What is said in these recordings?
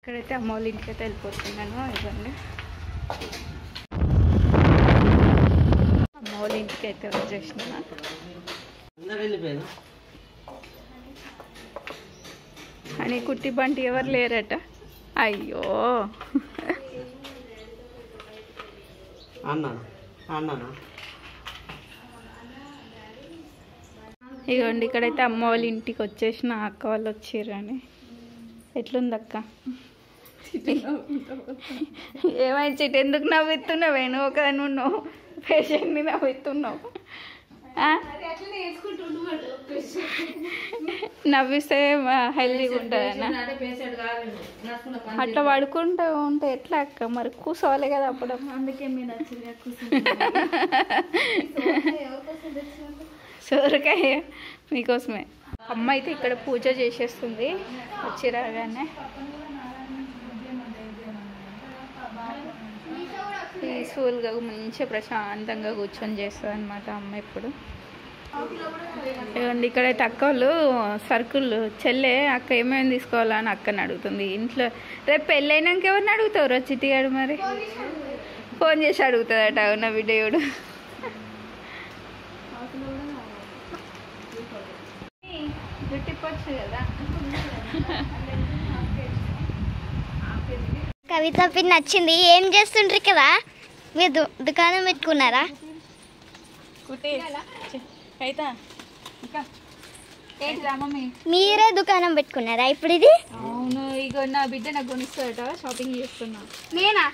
ఇక్కడైతే అమ్మ వాళ్ళ ఇంటికి అయితే వెళ్ళిపోతున్నాను. ఇవ్వండి అమ్మ వాళ్ళ ఇంటికి అయితే వచ్చేసిన. అని కుట్టి బంటి ఎవరు లేరట. అయ్యో ఇగోండి ఇక్కడైతే అమ్మ వాళ్ళ ఇంటికి వచ్చేసిన. అక్క వాళ్ళు వచ్చారని. ఎట్లుంది అక్క? ఏమైనా చెట్టు ఎందుకు నవ్వుతున్నావే? నువ్వు ఒక నువ్వు పేషెంట్ని నవ్వుతున్నావు. నవ్విస్తే హెల్దీగా ఉంటుందన్న. అట్లా పడుకుంటూ ఉంటే ఎట్లా అక్క? మరి కూర్చోవాలి కదా అప్పుడు. అందుకే మీరు సోరకాయ మీకోసమే. అమ్మ అయితే ఇక్కడ పూజ చేసేస్తుంది వచ్చి రాగానే. పీస్ఫుల్గా మంచిగా ప్రశాంతంగా కూర్చొని చేస్తుంది అనమాట అమ్మ ఇప్పుడు. ఇవ్వండి ఇక్కడైతే అక్క వాళ్ళు సరుకులు చెల్లె అక్క ఏమేమి తీసుకోవాలని అక్కని అడుగుతుంది. ఇంట్లో రేపు పెళ్ళైనాక ఎవరిని అడుగుతావు? చిట్టిగాడు మరి ఫోన్ చేసి అడుగుతుందట. అవునా వీడియోడు జుట్టిపోవచ్చు కదా. కవిత పిన్ నచ్చింది. ఏం చేస్తుండ్రు కదా? మీరు దుకాణం పెట్టుకున్నారా? మీరే దుకాణం పెట్టుకున్నారా ఇప్పుడు? ఇది అవును. ఇగో నా బిడ్డ నాకు కొనిస్తాడట. షాపింగ్ చేస్తున్నా. నేనా?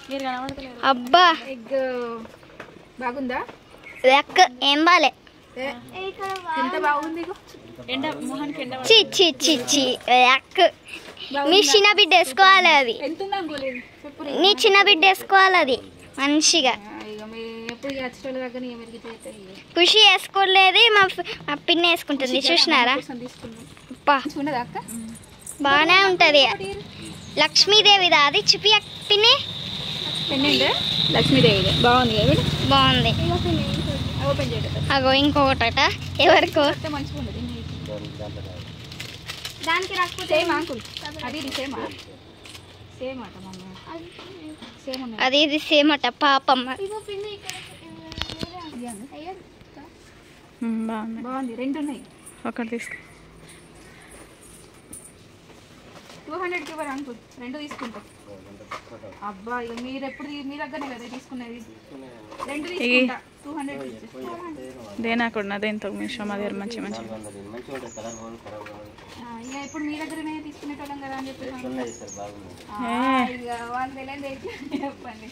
మీరు కనబడతలేదు. అబ్బా ఎగ్ బాగుందా? ఏం బాలే. ఎంత బాగుంది. చి చి చి చి. మీ చిన్న బిడ్డ వేసుకోవాలి అది. నీ చిన్న బిడ్డ వేసుకోవాలి అది మంచిగా. ఖుషి వేసుకోలేదు, మా పిన్ని వేసుకుంటుంది. చూసినారా? బాగానే ఉంటది. లక్ష్మీదేవి అది చూపి పిన్ని. లక్ష్మీదేవి బాగుంది కదా? బాగుంది. అగో ఇంకొకట ఎవరికో దానికి రాకపోతే అది ఇది సేమ్ అట. పాపమ్మ బాగుంది. రెండు ఉన్నాయి. ఒకటి తీసుకో. 200కి ఇవ్వరు అంకుల్. రెండు తీసుకుంటా. అబ్బా ఇక మీరు ఎప్పుడు మీ దగ్గరనే కదా తీసుకునేది. రెండు తీసుకుంటా. 200 దేనాకున్నా దేంతో మీషో మా దగ్గర మంచి మంచి. ఇక ఇప్పుడు మీ దగ్గరనే తీసుకునేటోళ్ళం కదా అని చెప్పి ఇక వాళ్ళు తెలియదు చెప్పండి.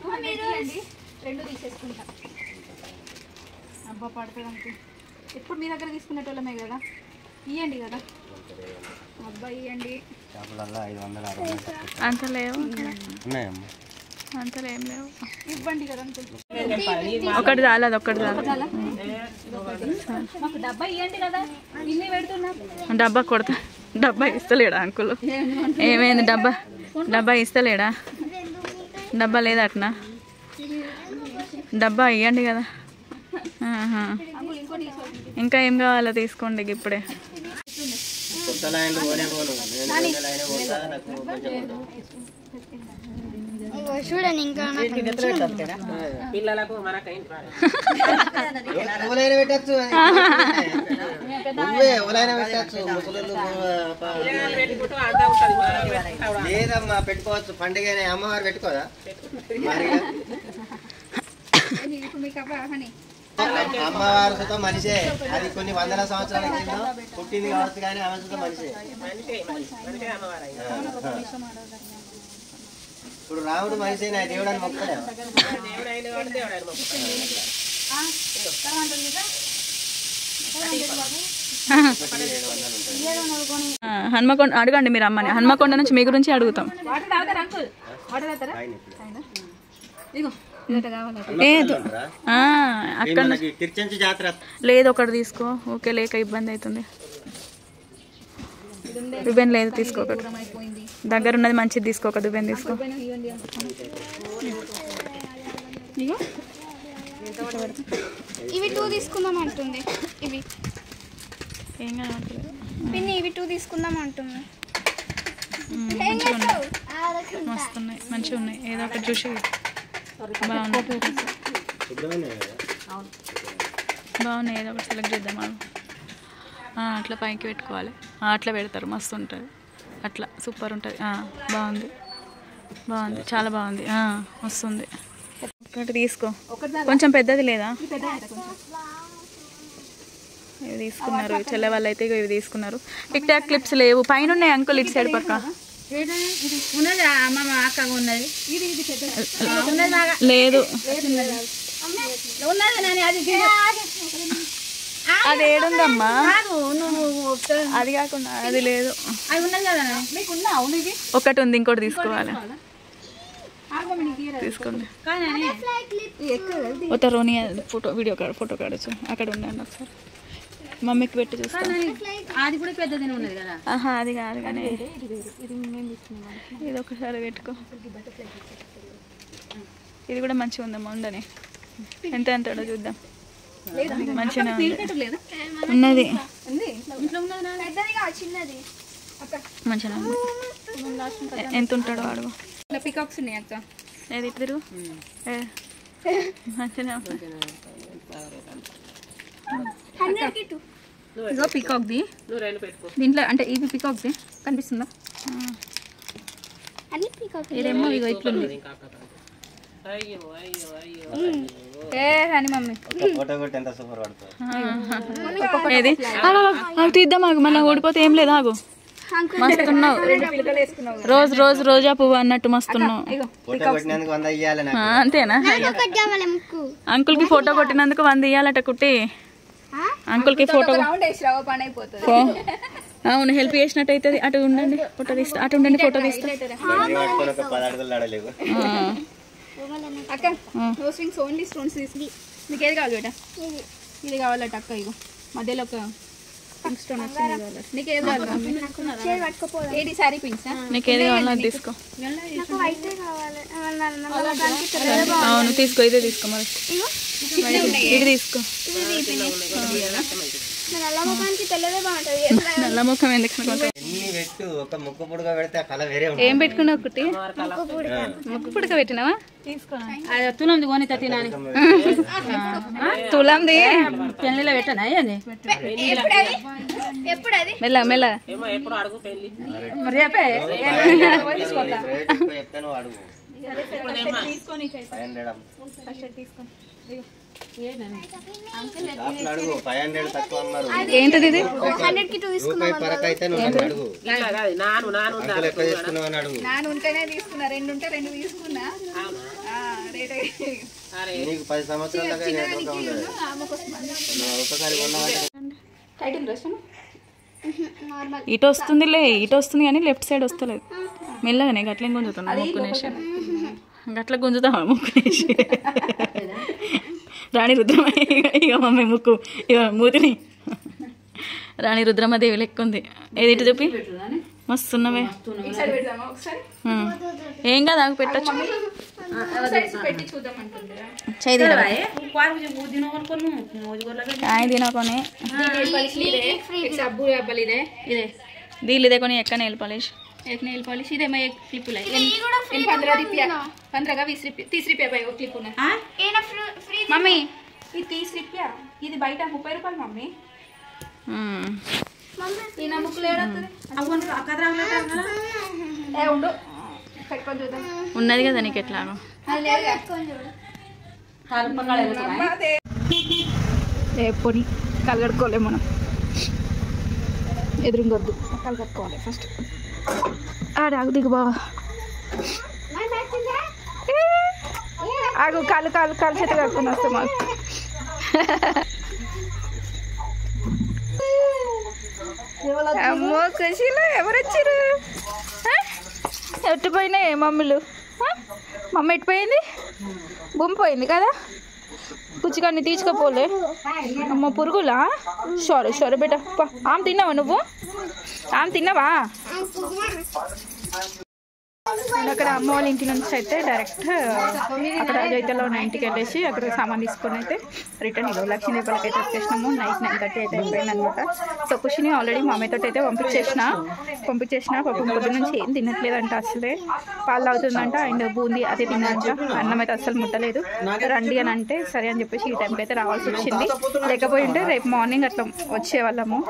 200 ఇవ్వండి. రెండు తీసేసుకుంటా. అబ్బా పడుతుంది అంకుల్. ఎప్పుడు మీ దగ్గర తీసుకునేటోళ్ళమే కదా. ఇవ్వండి కదా. అబ్బా ఇవ్వండి. అంత లేవు, అంత ఏం లేవు. ఇవ్వండి కదా అంకుల్. ఒకటి చాలు, అది ఒక్కటి చాలు. మాకు డబ్బా ఇవ్వండి కదా. ఇన్ని పెడుతున్నా. డబ్బా కొడతా. డబ్బా ఇస్తలేడా అంకుల్? ఏమైంది? డబ్బా ఇస్తలేడా? డబ్బా లేదా అట్నా? డబ్బా ఇవ్వండి కదా. ఇంకా ఏం కావాలో తీసుకోండి ఇప్పుడే. చూడండి ఇంకా పిల్లలకు లేదమ్మా పెట్టుకోవచ్చు. పండుగ అమ్మవారు పెట్టుకోదా? అమ్మవారు సుతం మనిషే. అది కొన్ని వందల సంవత్సరాల కింద పుట్టింది కావచ్చు కానీ ఆమె సుతం మనిషే. ఇప్పుడు రాముడు మనిషి దేవుడు అని మొక్కలే. హన్మకొండ అడగండి మీరు అమ్మని. హన్మకొండ నుంచి మీ గురించి అడుగుతాం. లేదు అక్కడ లేదు. ఒకటి తీసుకో. ఓకే లేక ఇబ్బంది అవుతుంది. దువ్వెన్ లేదు తీసుకో. ఒకటి దగ్గర ఉన్నది మంచిది తీసుకో. ఒక దువ్వెన్ తీసుకో. ఇవి 2 తీసుకుందాం అంటుంది. ఇవి ఏం కావాలి పిన్ని, ఇవి 2 తీసుకుందాం అంటుంది. మంచిగా ఉన్నాయి, మస్తు ఉన్నాయి, మంచిగా ఉన్నాయి. ఏదో ఒకటి చూసి బాగున్నాయి, ఏదో ఒకటి సెలెక్ట్ చేద్దాం. అట్లా పైకి పెట్టుకోవాలి, అట్లా పెడతారు, మస్తు ఉంటుంది అట్లా, సూపర్ ఉంటుంది. బాగుంది, బాగుంది, చాలా బాగుంది, వస్తుంది. ఒకటి తీసుకో, కొంచెం పెద్దది లేదా? ఇవి తీసుకున్నారు చెల్లె వాళ్ళు అయితే, ఇవి తీసుకున్నారు. టిక్ టాక్ క్లిప్స్ లేవు, పైన ఉన్నాయి అంకుల్ ఇటు సైడ్ పక్క లేదు. అది ఏడుందమ్మా, అది కాకుండా అది లేదు. ఒకటి ఉంది, ఇంకోటి తీసుకోవాలి. తీసుకోండి ఒక రోని ఫోటో వీడియో ఫోటో కాడచ్చు, అక్కడ ఉండండి ఒకసారి. మమ్మీకి పెట్టి చూస్తాను. అది కూడా పెద్దదినే ఉన్నది కదా. అది కాదు కానీ ఇది ఒకసారి పెట్టుకో. ఇది కూడా మంచిగా ఉందమ్మా, ఉండని. ఎంత ఎంతడో చూద్దాం. మంచిగా ఉన్నది, మంచిగా ఉంది. ఎంత ఉంటాడో అడుగు. పికాక్స్ ఉన్నాయి అక్క, ఏది ఇద్దరు మంచిగా. ఇగో పికాక్ది దీంట్లో, అంటే ఇది పికాక్ది కనిపిస్తుందా? ఇదేమో ఇగో ఇట్లుంది. అని మమ్మీ ఏది తీద్దాం, ఆగు, మళ్ళీ ఓడిపోతే ఏం లేదు, ఆగు. మస్తున్నావు, రోజు రోజు రోజా పువ్వు అన్నట్టు మస్తున్నావు. అంతేనా? అంకుల్ కి ఫోటో కొట్టినందుకు 100 ఇయ్యాలట కుట్టి. అంకుల్ కి ఫోటో అవును, హెల్ప్ చేసినట్టు అవుతుంది. అటు ఉండండి, ఫోటో తీస్తా. అటు ఉండండి, ఫోటో తీస్తా. అక్క నో స్వింగ్స్, ఓన్లీ స్టోన్స్ తీసుకు. మీకు ఏది కావాలి బేటా? ఇది కావాలట అక్క. ఇగో మధ్యలో ఒక పింక్ స్టోన్ వచ్చింది కావాలట. నీకు ఏది కావాలి? ఏది సారీ పింక్స్? నీకు ఏది కావాలో అది తీసుకో. అవును తీసుకో, ఇదే తీసుకో. మరి ఇది తీసుకో. నల్ల ముఖం ఎందుకు? ఏం పెట్టుకున్నావు కుట్టి? ముక్కు పుడక పెట్టినావా? తులంది కొని తినాని, తులంది పెళ్లిలో పెట్టనా? మెల్ల మెల్ల రేపే ఏంటది ఇది? నాను ఉంటేనే తీసుకున్నా, 2 ఉంటే 2 తీసుకున్నా. ఇటు వస్తుందిలే, ఇటు వస్తుంది కానీ లెఫ్ట్ సైడ్ వస్తలేదు. మెల్లగానే గట్ల గుంజుతున్నా, ముక్కునేసి గట్ల గుంజుతావా ముక్కునేసి? రాణి రుద్రమదేవి, ఇక మమ్మీ ముక్కు, ఇక మూతిని రాణి రుద్రమదేవి లెక్క ఉంది. ఏది ఇటు చెప్పి మస్తున్నావే. ఏం కాదు, ఆకు పెట్టచ్చు. చేయి తినకొని దీళ్ళు ఇదే కొని ఎక్క నెయిల్ పాలిష్. एक नेल पॉलिश इधे मैं एक क्लिप लाई इन 15 रुपया 15 का 20 रुपया 30 रुपया भाई वो क्लिप ना ए ना फ्री मम्मी ये 30 रुपया ఇది బయట 30 రూపాయలు మమ్మీ. ఈ నా ముక్కులు ఏడతది అవును అక్కద్రాంగల ఏ ఉండు పెట్టుకొని చూద్దాం. ఉన్నది కదా నీకు ఎట్లాగో అది లేదు పెట్టుకొని చూడు. తాలపంగాల ఏమవుతాయి ఏ పొని కలగడుకోలే మనం. ఎదురుంగొద్దు, కలగడుకోవాలి ఫస్ట్. ఆగు దిగు బావా, ఆగు. కాలు కాలు కాలు చేత కట్టుకుని వస్తాం. మాకు అమ్మో ఖుషీలో ఎవరు వచ్చారు? ఎట్టిపోయినాయి మమ్మీలు? మమ్మ ఎట్టిపోయింది? బొమ్మ పోయింది కదా, పుచ్చికాన్ని తీసుకోపోలే. అమ్మ పురుగులా? సరే సరే బేట. ఆమె తిన్నావా నువ్వు? ఆమె తిన్నావా? అండ్ అక్కడ అమ్మ వాళ్ళ ఇంటి నుంచి అయితే డైరెక్ట్ అక్కడ జైతలో ఉన్న ఇంటికి వెళ్ళేసి అక్కడ సామాన్ తీసుకొని అయితే రిటర్న్ ఇవ్వ లక్ష్మీదేపాలకి అయితే వచ్చేసినాము. నైట్ 9:30 అయితే అయిపోయింది అనమాట. సో ఖుషిని ఆల్రెడీ మా అమ్మతో అయితే పంపించేసిన పాపం పొద్దు నుంచి ఏం తినట్లేదంట, అసలే పాలు తాగుతుందంట. అండ్ బూందీ అదే తిందంట, అన్నం అయితే అస్సలు ముట్టలేదు. రండి అని అంటే సరే అని చెప్పేసి ఈ టైంకి అయితే రావాల్సి వచ్చింది. లేకపోయింటే రేపు మార్నింగ్ అట్లా వచ్చేవాళ్ళము.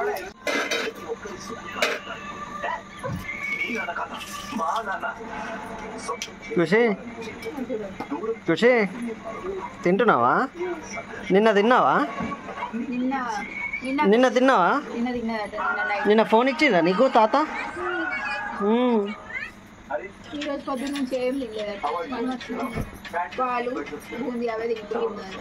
ఖుషి తింటున్నావా? నిన్న తిన్నావా? నిన్న ఫోన్ ఇచ్చిందా నీకు తాత? ఈరోజు పొద్దున్న నుంచి ఏం తినలేదట, పాలు బూందీ అవే తింటున్నారు.